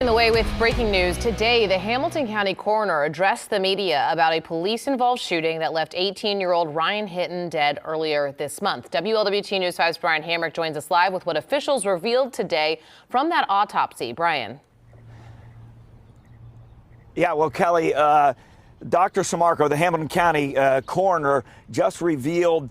the way with breaking news. Today, the Hamilton County coroner addressed the media about a police-involved shooting that left 18-year-old Ryan Hinton dead earlier this month. WLWT News 5's Brian Hamrick joins us live with what officials revealed today from that autopsy. Brian. Yeah, well, Kelly, Dr. Sammarco, the Hamilton County coroner, just revealed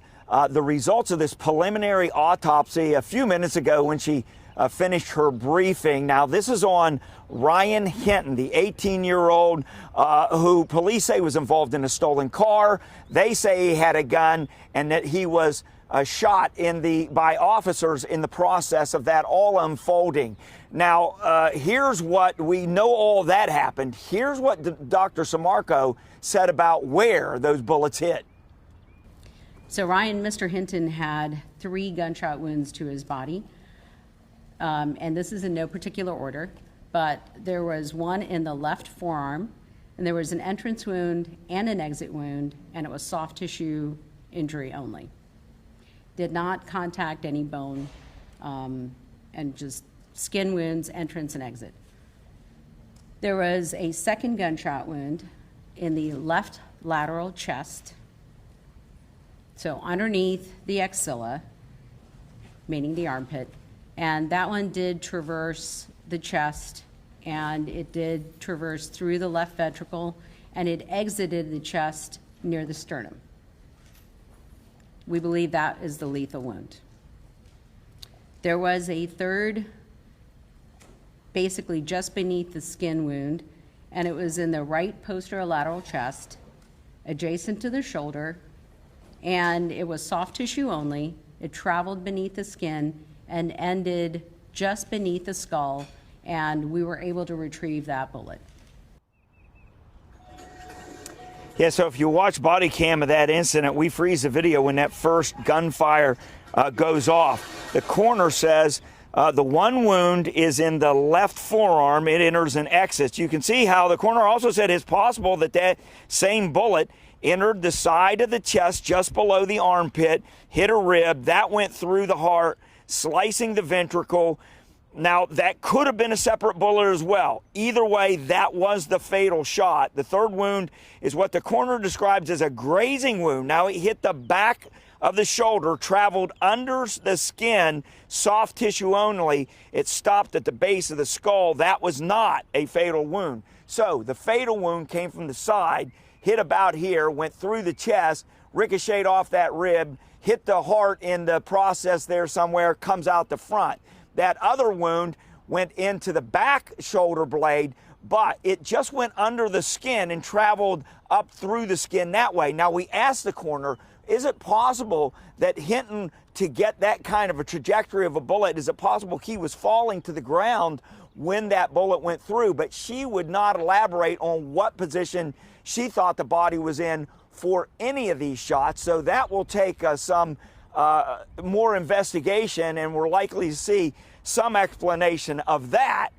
the results of this preliminary autopsy a few minutes ago when she finished her briefing. Now, this is on Ryan Hinton, the 18-year-old who police say was involved in a stolen car. They say he had a gun and that he was shot by officers in the process of that all unfolding. Now, here's what we know. All that happened. Here's what Dr. Sammarco said about where those bullets hit. So Mr. Hinton had 3 gunshot wounds to his body. And this is in no particular order, but there was one in the left forearm, and there was an entrance wound and an exit wound, and it was soft tissue injury only. Did not contact any bone, and just skin wounds, entrance and exit. There was a second gunshot wound in the left lateral chest, so underneath the axilla, meaning the armpit. And that one did traverse the chest, and it did traverse through the left ventricle, and it exited the chest near the sternum. We believe that is the lethal wound. There was a third, basically just beneath the skin wound, and it was in the right posterolateral chest, adjacent to the shoulder, and it was soft tissue only. It traveled beneath the skin and ended just beneath the skull, and we were able to retrieve that bullet. Yeah, so if you watch body cam of that incident, we freeze the video when that first gunfire goes off. The coroner says the one wound is in the left forearm. It enters and exits. You can see how the coroner also said it's possible that that same bullet entered the side of the chest just below the armpit, hit a rib, that went through the heart, slicing the ventricle. Now, that could have been a separate bullet as well. Either way, that was the fatal shot. The third wound is what the coroner describes as a grazing wound. Now, it hit the back of the shoulder, traveled under the skin, soft tissue only. It stopped at the base of the skull. That was not a fatal wound. So the fatal wound came from the side, hit about here, went through the chest, ricocheted off that rib, hit the heart in the process there somewhere, comes out the front. That other wound went into the back shoulder blade, but it just went under the skin and traveled up through the skin that way. Now, we asked the coroner, is it possible that Hinton, to get that kind of a trajectory of a bullet, is it possible he was falling to the ground when that bullet went through? But she would not elaborate on what position she thought the body was in for any of these shots. So that will take some more investigation, and we're likely to see some explanation of that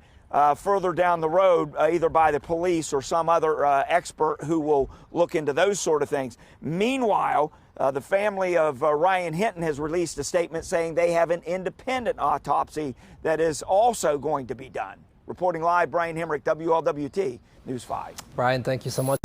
further down the road, either by the police or some other expert who will look into those sort of things. Meanwhile, the family of Ryan Hinton has released a statement saying they have an independent autopsy that is also going to be done. Reporting live, Brian Hamrick, WLWT News 5. Brian, thank you so much.